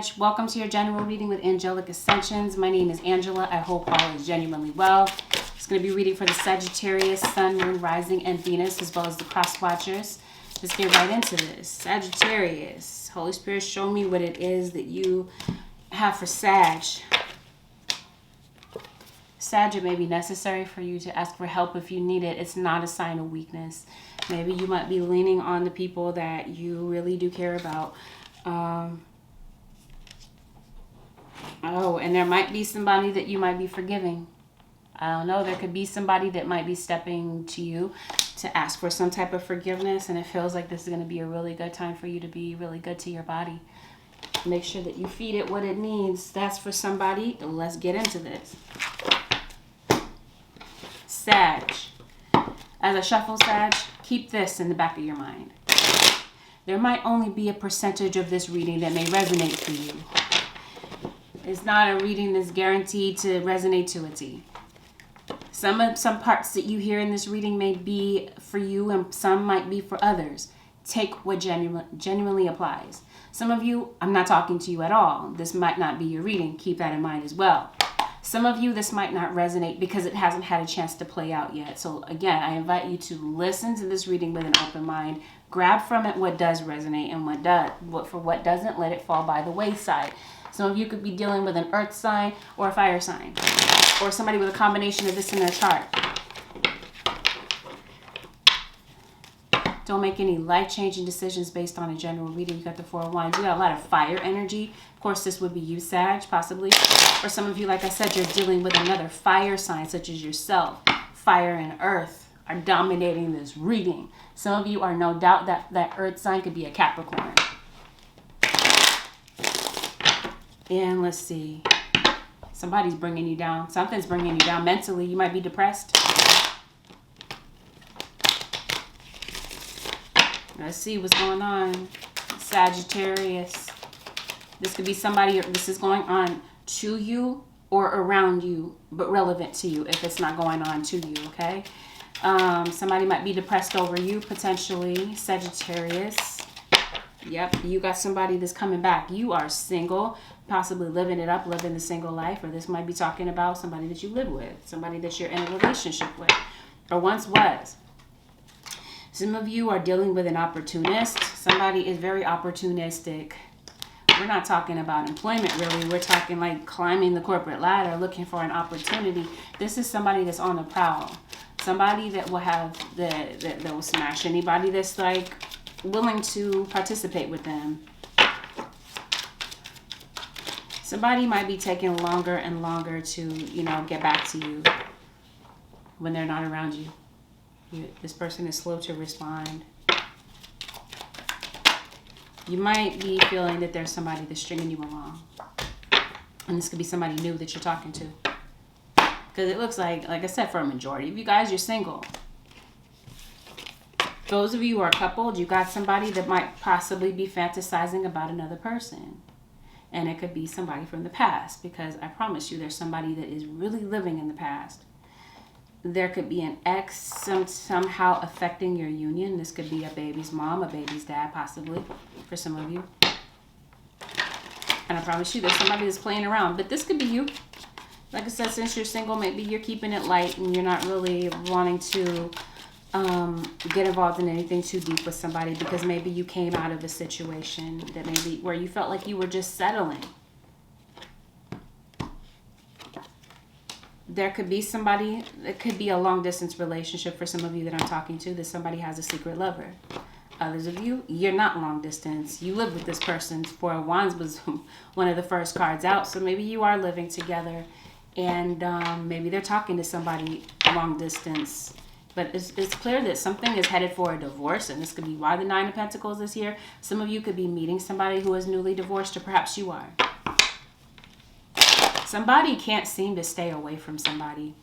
Sag. Welcome to your general reading with Angelic Ascensions. My name is Angela. I hope all is genuinely well. It's going to be reading for the Sagittarius, Sun, Moon, Rising, and Venus, as well as the cross watchers. Let's get right into this. Sagittarius. Holy Spirit, show me what it is that you have for Sag. Sag, it may be necessary for you to ask for help if you need it. It's not a sign of weakness. Maybe you might be leaning on the people that you really do care about. And there might be somebody that you might be forgiving. I don't know. There could be somebody that might be stepping to you to ask for some type of forgiveness. And it feels like this is going to be a really good time for you to be really good to your body. Make sure that you feed it what it needs. That's for somebody. Let's get into this. Sag. As I shuffle Sag, keep this in the back of your mind. There might only be a percentage of this reading that may resonate for you. It's not a reading that's guaranteed to resonate to a T. Some parts that you hear in this reading may be for you and some might be for others. Take what genuinely applies. Some of you, I'm not talking to you at all. This might not be your reading. Keep that in mind as well. Some of you, this might not resonate because it hasn't had a chance to play out yet. So again, I invite you to listen to this reading with an open mind. Grab from it what does resonate and what doesn't, let it fall by the wayside. Some of you could be dealing with an earth sign or a fire sign, or somebody with a combination of this in their chart. Don't make any life-changing decisions based on a general reading. You got the Four of Wands. You got a lot of fire energy. Of course, this would be you, Sag, possibly. Or some of you, like I said, you're dealing with another fire sign, such as yourself. Fire and earth are dominating this reading. Some of you are no doubt that earth sign could be a Capricorn. And let's see. Somebody's bringing you down. Something's bringing you down mentally. You might be depressed. Let's see what's going on. Sagittarius. This could be somebody, this is going on to you or around you, but relevant to you if it's not going on to you, okay? Somebody might be depressed over you, potentially. Sagittarius. Yep, you got somebody that's coming back. You are single, possibly living it up, living the single life, or this might be talking about somebody that you live with, somebody that you're in a relationship with, or once was. Some of you are dealing with an opportunist. Somebody is very opportunistic. We're not talking about employment, really. We're talking like climbing the corporate ladder, looking for an opportunity. This is somebody that's on the prowl. Somebody that will have, that will smash anybody that's like willing to participate with them. Somebody might be taking longer and longer to, get back to you when they're not around you. This person is slow to respond. You might be feeling that there's somebody that's stringing you along. And this could be somebody new that you're talking to. Because it looks like I said, for a majority of you guys, you're single. Those of you who are coupled, you got somebody that might possibly be fantasizing about another person. And it could be somebody from the past. Because I promise you, there's somebody that is really living in the past. There could be an ex somehow affecting your union. This could be a baby's mom, a baby's dad, possibly, for some of you. And I promise you, there's somebody that's playing around. But this could be you. Like I said, since you're single, maybe you're keeping it light and you're not really wanting to get involved in anything too deep with somebody because maybe you came out of a situation that maybe where you felt like you were just settling. There could be somebody, it could be a long distance relationship for some of you that I'm talking to, that somebody has a secret lover. Others of you, you're not long distance. You live with this person. Four of Wands was one of the first cards out. So maybe you are living together and maybe they're talking to somebody long distance. But it's clear that something is headed for a divorce, and this could be why the Nine of Pentacles is here. Some of you could be meeting somebody who is newly divorced, or perhaps you are. Somebody can't seem to stay away from somebody.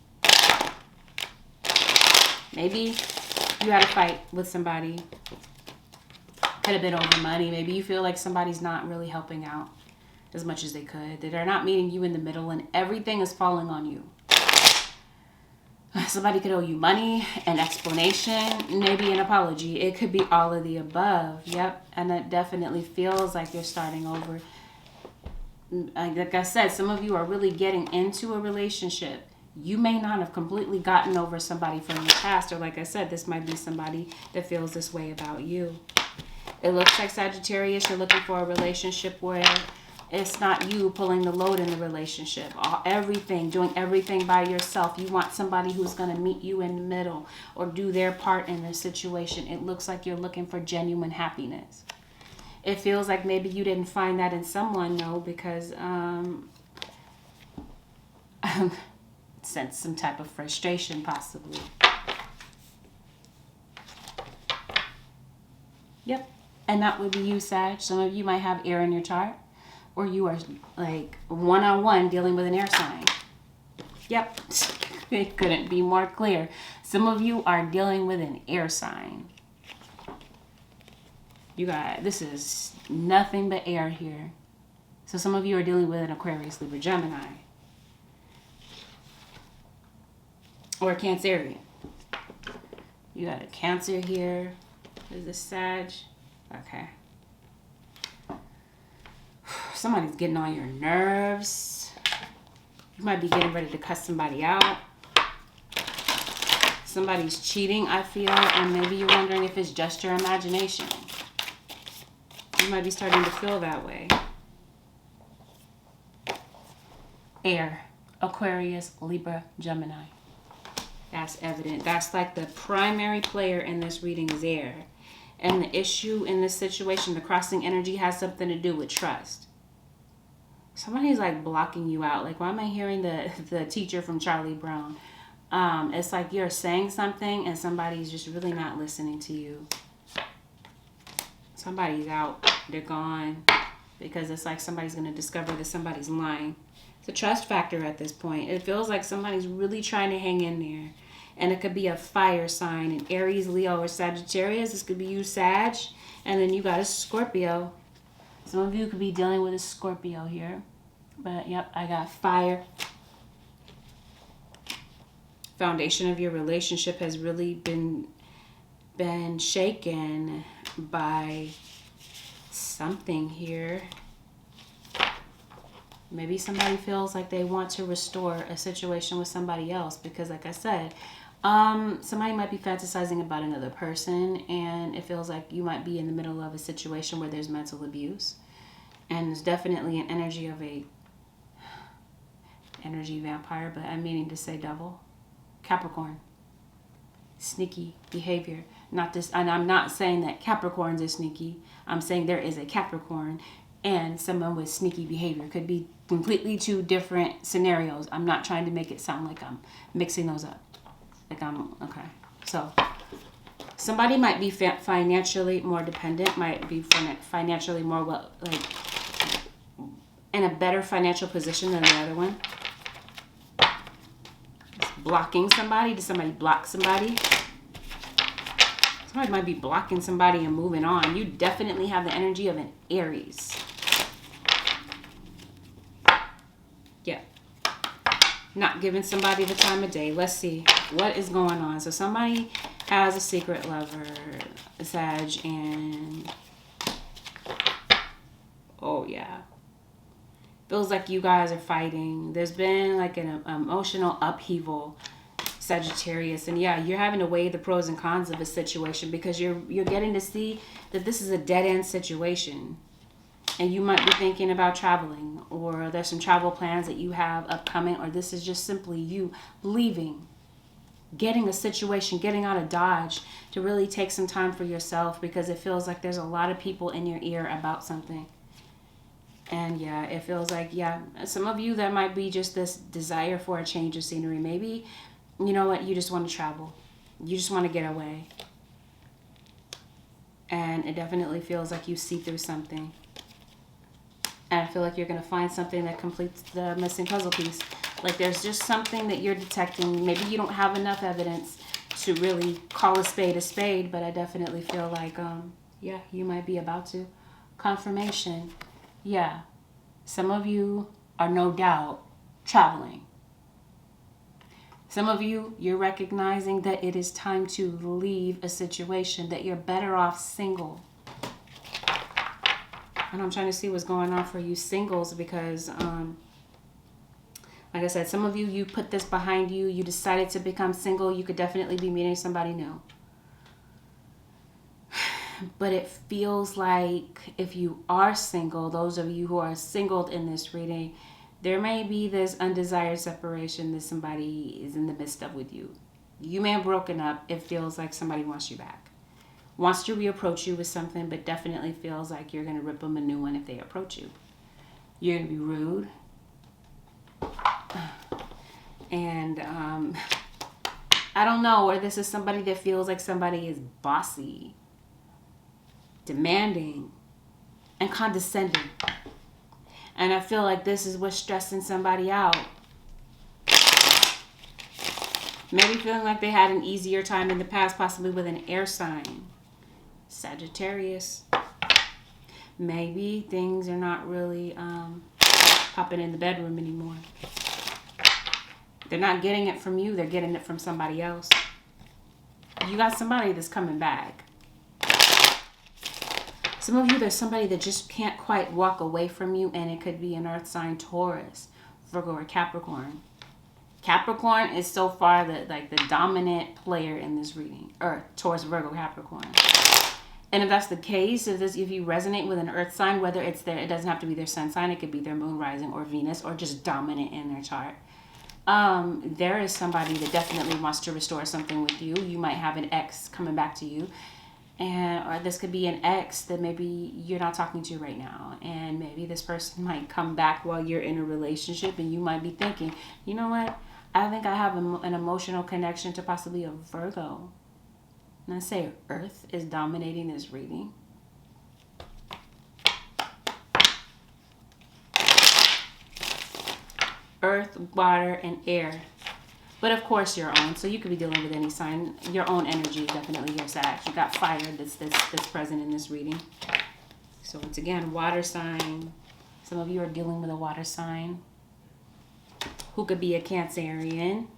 Maybe you had a fight with somebody. Could have been over money. Maybe you feel like somebody's not really helping out as much as they could. That they're not meeting you in the middle and everything is falling on you. Somebody could owe you money, an explanation, maybe an apology. It could be all of the above. Yep. And it definitely feels like you're starting over. like I said, some of you are really getting into a relationship. You may not have completely gotten over somebody from your past, or like I said, this might be somebody that feels this way about you. It looks like, Sagittarius, you're looking for a relationship where it's not you pulling the load in the relationship. Doing everything by yourself. You want somebody who's going to meet you in the middle or do their part in the situation. It looks like you're looking for genuine happiness. It feels like maybe you didn't find that in someone, no, because sense some type of frustration, possibly. Yep. And that would be you, Sag. Some of you might have air in your chart, or you are like one-on-one dealing with an air sign. Yep. It couldn't be more clear. Some of you are dealing with an air sign. You got, this is nothing but air here. So some of you are dealing with an Aquarius, Libra, Gemini, or a Cancerian. You got a Cancer here. Is this Sag? Okay. Somebody's getting on your nerves. You might be getting ready to cuss somebody out. Somebody's cheating, I feel, and maybe you're wondering if it's just your imagination. You might be starting to feel that way. Air, Aquarius, Libra, Gemini. That's evident. That's like the primary player in this reading is air. And the issue in this situation, the crossing energy, has something to do with trust. Somebody's like blocking you out. Like, why am I hearing the teacher from Charlie Brown? It's like you're saying something and somebody's just really not listening to you. Somebody's out. They're gone. Because it's like somebody's going to discover that somebody's lying. It's a trust factor at this point. It feels like somebody's really trying to hang in there. And it could be a fire sign, an Aries, Leo, or Sagittarius. This could be you, Sag. And then you got a Scorpio. Some of you could be dealing with a Scorpio here. But, yep, I got fire. Foundation of your relationship has really been shaken by something here. Maybe somebody feels like they want to restore a situation with somebody else because, like I said, somebody might be fantasizing about another person, and it feels like you might be in the middle of a situation where there's mental abuse. And there's definitely an energy of a energy vampire, but I'm meaning to say devil. Capricorn. Sneaky behavior. Not this, and I'm not saying that Capricorns are sneaky. I'm saying there is a Capricorn and someone with sneaky behavior. Could be completely two different scenarios. I'm not trying to make it sound like I'm mixing those up. Okay. So somebody might be financially more dependent, might be financially more in a better financial position than the other one. Blocking somebody. Did somebody block somebody? Somebody might be blocking somebody and moving on. You definitely have the energy of an Aries. Yeah. Not giving somebody the time of day. Let's see what is going on. So somebody has a secret lover, a Sag, and oh yeah. Feels like you guys are fighting. There's been like an emotional upheaval, Sagittarius, and yeah, you're having to weigh the pros and cons of a situation because you're getting to see that this is a dead-end situation. And you might be thinking about traveling, or there's some travel plans that you have upcoming, or this is just simply you leaving, getting a situation, getting out of Dodge to really take some time for yourself because it feels like there's a lot of people in your ear about something. And yeah, it feels like, yeah, some of you, that might be just this desire for a change of scenery. Maybe, you know what, you just want to travel. You just want to get away. And it definitely feels like you see through something. And I feel like you're going to find something that completes the missing puzzle piece. Like there's just something that you're detecting. Maybe you don't have enough evidence to really call a spade, but I definitely feel like, yeah, you might be about to. Confirmation. Yeah, some of you are no doubt traveling. Some of you, you're recognizing that it is time to leave a situation, that you're better off single. And I'm trying to see what's going on for you singles, because like I said, some of you, you put this behind you. You decided to become single. You could definitely be meeting somebody new. But it feels like if you are single, those of you who are singled in this reading, there may be this undesired separation that somebody is in the midst of with you. You may have broken up. It feels like somebody wants you back. Wants to reapproach you with something, but definitely feels like you're going to rip them a new one if they approach you. You're going to be rude. And I don't know, or this is somebody that feels like somebody is bossy, demanding, and condescending. And I feel like this is what's stressing somebody out. Maybe feeling like they had an easier time in the past, possibly with an air sign. Sagittarius. Maybe things are not really popping in the bedroom anymore. They're not getting it from you. They're getting it from somebody else. You got somebody that's coming back. Some of you, there's somebody that just can't quite walk away from you, and it could be an earth sign, Taurus, Virgo, or Capricorn. Capricorn is so far the dominant player in this reading. Earth, Taurus, Virgo, Capricorn. And if that's the case, if you resonate with an earth sign, whether it's it doesn't have to be their sun sign, it could be their moon, rising, or Venus, or just dominant in their chart. There is somebody that definitely wants to restore something with you. You might have an ex coming back to you, or this could be an ex that maybe you're not talking to right now, and maybe this person might come back while you're in a relationship, and you might be thinking, you know what, I think I have an emotional connection to possibly a Virgo. And I say Earth is dominating this reading. Earth, water, and air. But of course your own. So you could be dealing with any sign. Your own energy is definitely your Sag. You got fire that's present in this reading. So once again, water sign. Some of you are dealing with a water sign who could be a Cancerian.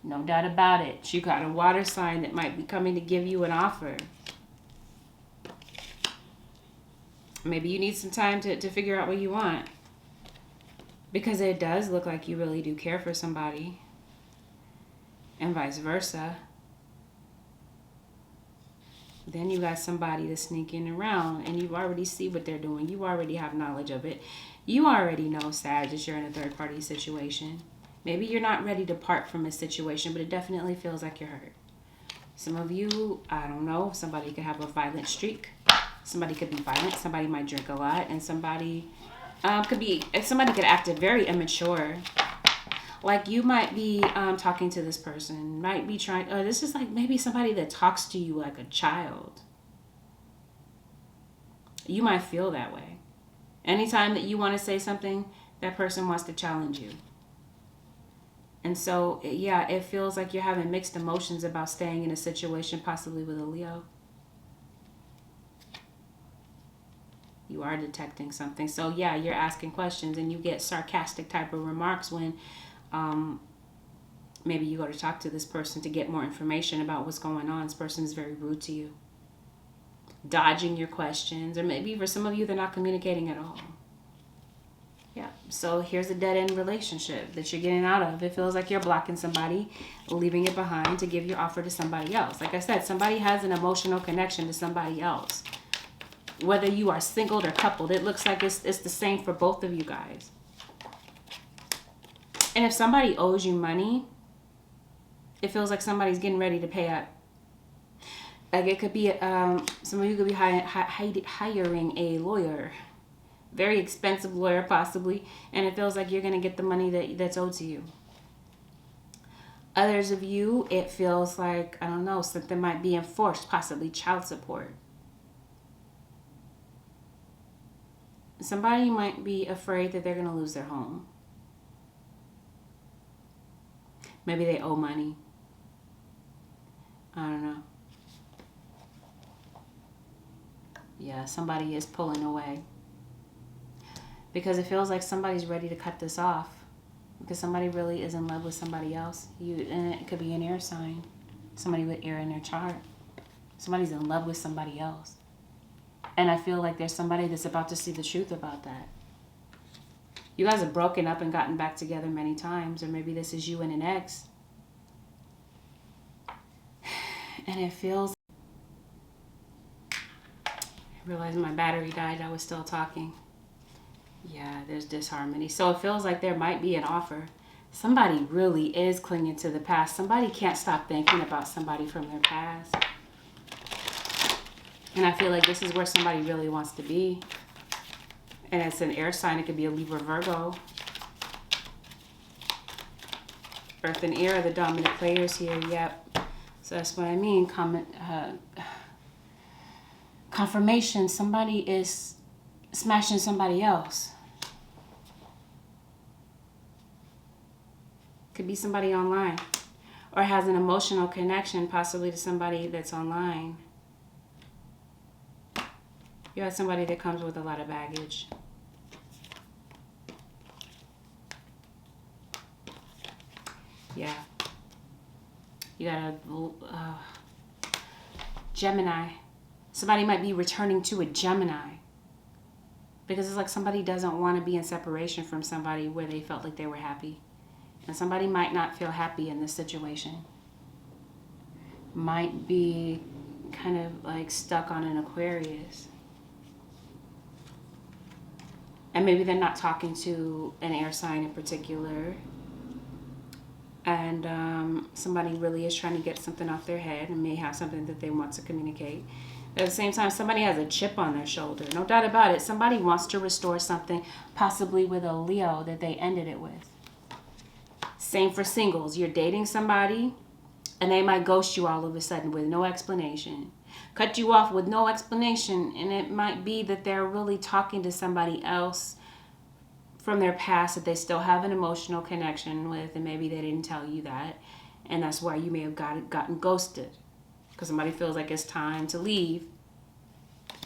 No doubt about it. You got a water sign that might be coming to give you an offer. Maybe you need some time to figure out what you want. Because it does look like you really do care for somebody. And vice versa. Then you got somebody that's sneaking around, and you already see what they're doing. You already have knowledge of it. You already know, Sag, that you're in a third party situation. Maybe you're not ready to part from a situation, but it definitely feels like you're hurt. Some of you, I don't know, somebody could have a violent streak. Somebody could be violent. Somebody might drink a lot. And somebody could act very immature. Like you might be talking to this person, might be trying, this is like maybe somebody that talks to you like a child. You might feel that way. Anytime that you want to say something, that person wants to challenge you. And so, yeah, it feels like you're having mixed emotions about staying in a situation, possibly with a Leo. You are detecting something. So, yeah, you're asking questions, and you get sarcastic type of remarks when maybe you go to talk to this person to get more information about what's going on. This person is very rude to you. Dodging your questions. Or maybe for some of you, they're not communicating at all. Yeah, so here's a dead-end relationship that you're getting out of. It feels like you're blocking somebody, leaving it behind to give your offer to somebody else. Like I said, somebody has an emotional connection to somebody else. Whether you are singled or coupled, it looks like it's the same for both of you guys. And if somebody owes you money, it feels like somebody's getting ready to pay up. Like it could be, some of you could be hiring a lawyer. Very expensive lawyer, possibly. And it feels like you're going to get the money that's owed to you. Others of you, it feels like, I don't know, something might be enforced, possibly child support. Somebody might be afraid that they're going to lose their home. Maybe they owe money. I don't know. Yeah, somebody is pulling away. Because it feels like somebody's ready to cut this off. Because somebody really is in love with somebody else. And it could be an air sign. Somebody with air in their chart. Somebody's in love with somebody else. And I feel like there's somebody that's about to see the truth about that. You guys have broken up and gotten back together many times, or maybe this is you and an ex. And it feels... I realized my battery died. I was still talking. Yeah, there's disharmony. So it feels like there might be an offer. Somebody really is clinging to the past. Somebody can't stop thinking about somebody from their past. And I feel like this is where somebody really wants to be. And it's an air sign. It could be a Libra, Virgo. Earth and air are the dominant players here. Yep. So that's what I mean. Confirmation. Somebody is smashing somebody else. Could be somebody online. Or has an emotional connection possibly to somebody that's online. You have somebody that comes with a lot of baggage. Yeah. You got a Gemini. Somebody might be returning to a Gemini. Because it's like somebody doesn't want to be in separation from somebody where they felt like they were happy. And somebody might not feel happy in this situation. Might be kind of like stuck on an Aquarius. And maybe they're not talking to an air sign in particular. And somebody really is trying to get something off their head and may have something that they want to communicate. At the same time, somebody has a chip on their shoulder. No doubt about it. Somebody wants to restore something, possibly with a Leo that they ended it with. Same for singles. You're dating somebody and they might ghost you all of a sudden with no explanation. Cut you off with no explanation, and it might be that they're really talking to somebody else from their past that they still have an emotional connection with, and maybe they didn't tell you that, and that's why you may have gotten ghosted, because somebody feels like it's time to leave,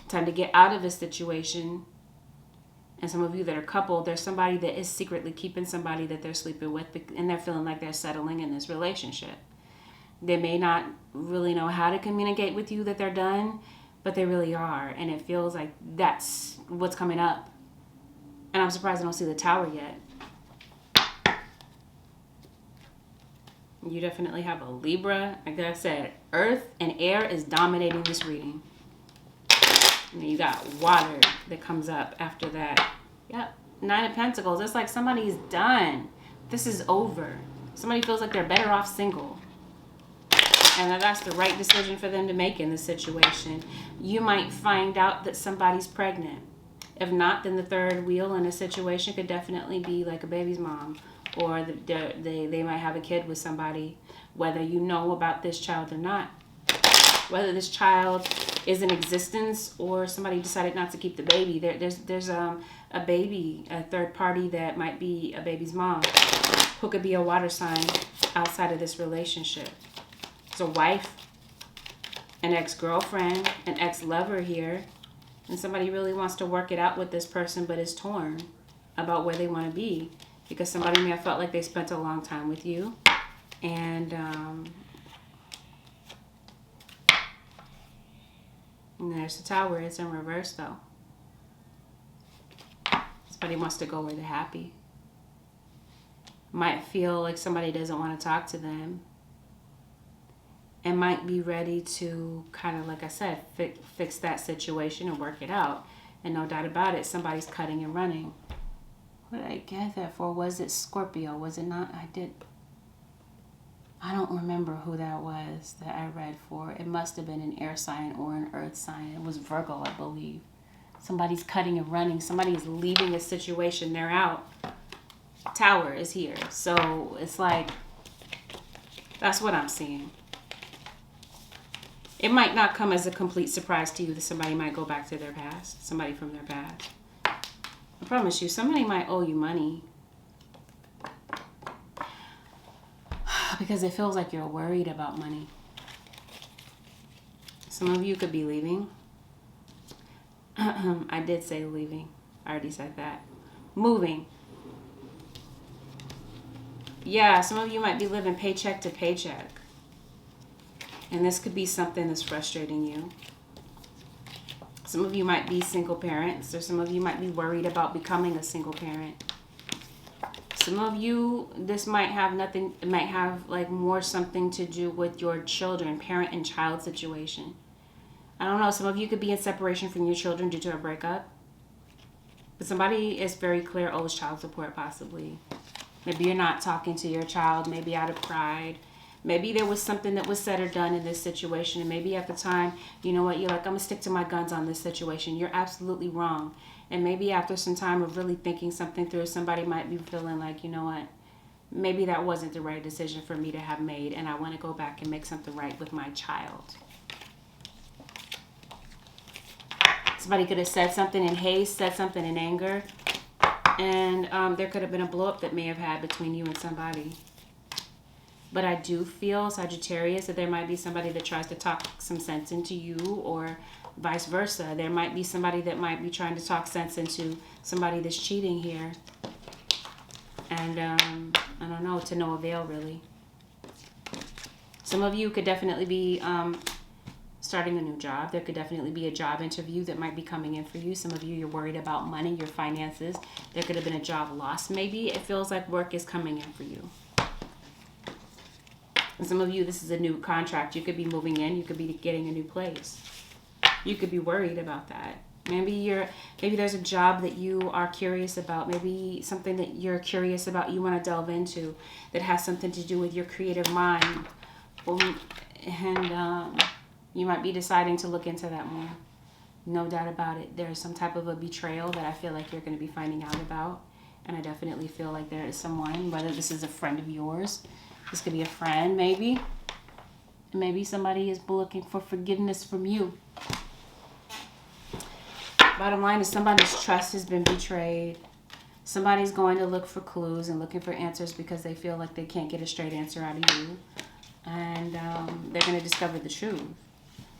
time to get out of a situation. And some of you that are coupled, there's somebody that is secretly keeping somebody that they're sleeping with, and they're feeling like they're settling in this relationship. They may not really know how to communicate with you that they're done, but they really are. And it feels like that's what's coming up. And I'm surprised I don't see the Tower yet. You definitely have a Libra. Like I said, Earth and air is dominating this reading. And then you got water that comes up after that. Yep. 9 of Pentacles. It's like somebody's done. This is over. Somebody feels like they're better off single. And that's the right decision for them to make in this situation. You might find out that somebody's pregnant. If not, then the third wheel in a situation could definitely be like a baby's mom. Or they might have a kid with somebody, whether you know about this child or not. Whether this child is in existence or somebody decided not to keep the baby. There's a baby, a third party that might be a baby's mom, who could be a water sign outside of this relationship. It's a wife, an ex-girlfriend, an ex-lover here, and somebody really wants to work it out with this person but is torn about where they want to be, because somebody may have felt like they spent a long time with you, and there's the Tower. It's in reverse though. Somebody wants to go where they're happy. Might feel like somebody doesn't want to talk to them. And might be ready to kind of, like I said, fix that situation and work it out. And no doubt about it, somebody's cutting and running. What did I get that for? Was it Scorpio? Was it not? I don't remember who that was that I read for. It must have been an air sign or an earth sign. It was Virgo, I believe. Somebody's cutting and running. Somebody is leaving a situation. They're out. Tower is here. So it's like, that's what I'm seeing. It might not come as a complete surprise to you that somebody might go back to their past. Somebody from their past. I promise you, somebody might owe you money. Because it feels like you're worried about money. Some of you could be leaving. I did say leaving. I already said that. Moving. Yeah, some of you might be living paycheck to paycheck. And this could be something that's frustrating you. Some of you might be single parents, or some of you might be worried about becoming a single parent. Some of you, this might have nothing, it might have like more something to do with your children, parent and child situation. I don't know, some of you could be in separation from your children due to a breakup. But somebody is very clear owes child support possibly. Maybe you're not talking to your child, maybe out of pride. Maybe there was something that was said or done in this situation. And maybe at the time, you know what, you're like, I'm going to stick to my guns on this situation. You're absolutely wrong. And maybe after some time of really thinking something through, somebody might be feeling like, you know what, maybe that wasn't the right decision for me to have made. And I want to go back and make something right with my child. Somebody could have said something in haste, said something in anger. And there could have been a blow up that may have had between you and somebody. But I do feel, Sagittarius, that there might be somebody that tries to talk some sense into you, or vice versa. There might be somebody that might be trying to talk sense into somebody that's cheating here. And I don't know, to no avail really. Some of you could definitely be starting a new job. There could definitely be a job interview that might be coming in for you. Some of you, you're worried about money, your finances. There could have been a job loss maybe. It feels like work is coming in for you. And some of you, this is a new contract. You could be moving in. You could be getting a new place. You could be worried about that. Maybe there's a job that you are curious about. Maybe something that you're curious about, you want to delve into, that has something to do with your creative mind. And you might be deciding to look into that more. No doubt about it. There's some type of a betrayal that I feel like you're going to be finding out about. And I definitely feel like there is someone, whether this is a friend of yours, this could be a friend maybe. Maybe somebody is looking for forgiveness from you. Bottom line is somebody's trust has been betrayed. Somebody's going to look for clues and looking for answers because they feel like they can't get a straight answer out of you. And they're going to discover the truth.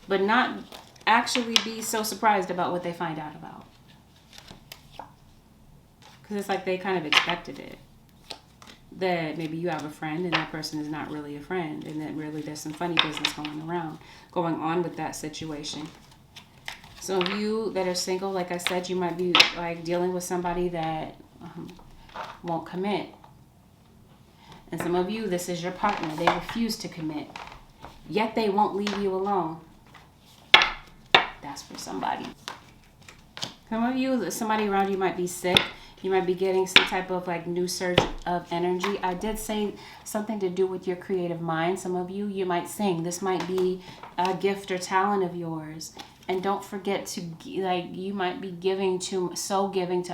But not actually be so surprised about what they find out about. Because it's like they kind of expected it. That maybe you have a friend and that person is not really a friend. And that really there's some funny business going on with that situation. Some of you that are single, like I said, you might be like dealing with somebody that won't commit. And some of you, this is your partner. They refuse to commit. Yet they won't leave you alone. That's for somebody. Some of you, somebody around you might be sick. You might be getting some type of like new surge of energy. I did say something to do with your creative mind. Some of you, you might sing. This might be a gift or talent of yours. And don't forget to, like, you might be giving to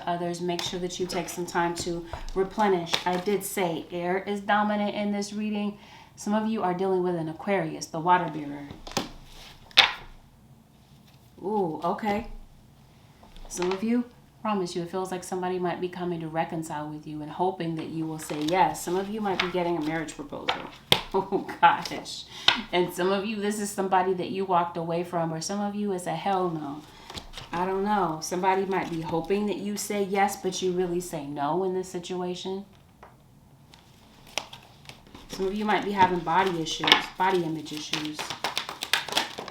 others. Make sure that you take some time to replenish. I did say air is dominant in this reading. Some of you are dealing with an Aquarius, the water bearer. Ooh, okay. Some of you, promise you, it feels like somebody might be coming to reconcile with you and hoping that you will say yes. Some of you might be getting a marriage proposal. Oh gosh. And some of you, this is somebody that you walked away from, or some of you it's a hell no. I don't know. Somebody might be hoping that you say yes, but you really say no in this situation. Some of you might be having body issues, body image issues.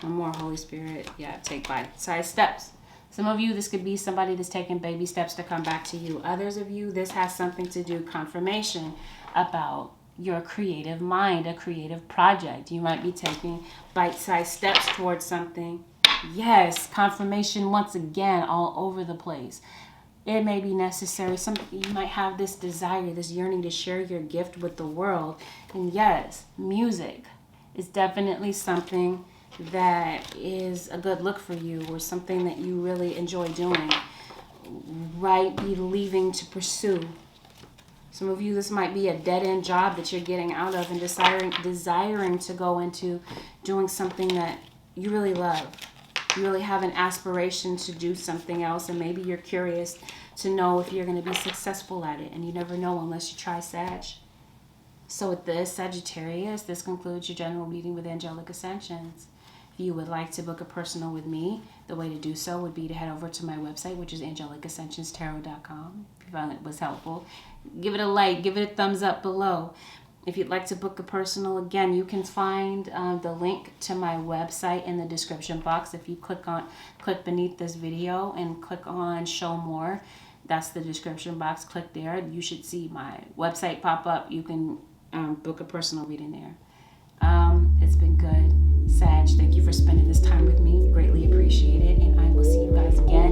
One more, Holy Spirit. Yeah, take bite-sized steps. Some of you, this could be somebody that's taking baby steps to come back to you. Others of you, this has something to do, confirmation about your creative mind, a creative project. You might be taking bite-sized steps towards something. Yes, confirmation once again all over the place. It may be necessary. You might have this desire, this yearning to share your gift with the world. And yes, music is definitely something that is a good look for you, or something that you really enjoy doing. Right, be leaving to pursue. Some of you, this might be a dead-end job that you're getting out of and desiring to go into doing something that you really love. You really have an aspiration to do something else, and maybe you're curious to know if you're going to be successful at it, and you never know unless you try, Sag. So with this, Sagittarius, this concludes your general reading with Angelic Ascensions. If you would like to book a personal with me, the way to do so would be to head over to my website, which is angelicascensionstarot.com. If you found it was helpful, give it a like, give it a thumbs up below. If you'd like to book a personal, again, you can find the link to my website in the description box. If you click beneath this video and click on show more, that's the description box. Click there. You should see my website pop up. You can book a personal reading there. It's been good. Sag, thank you for spending this time with me. Greatly appreciate it. And I will see you guys again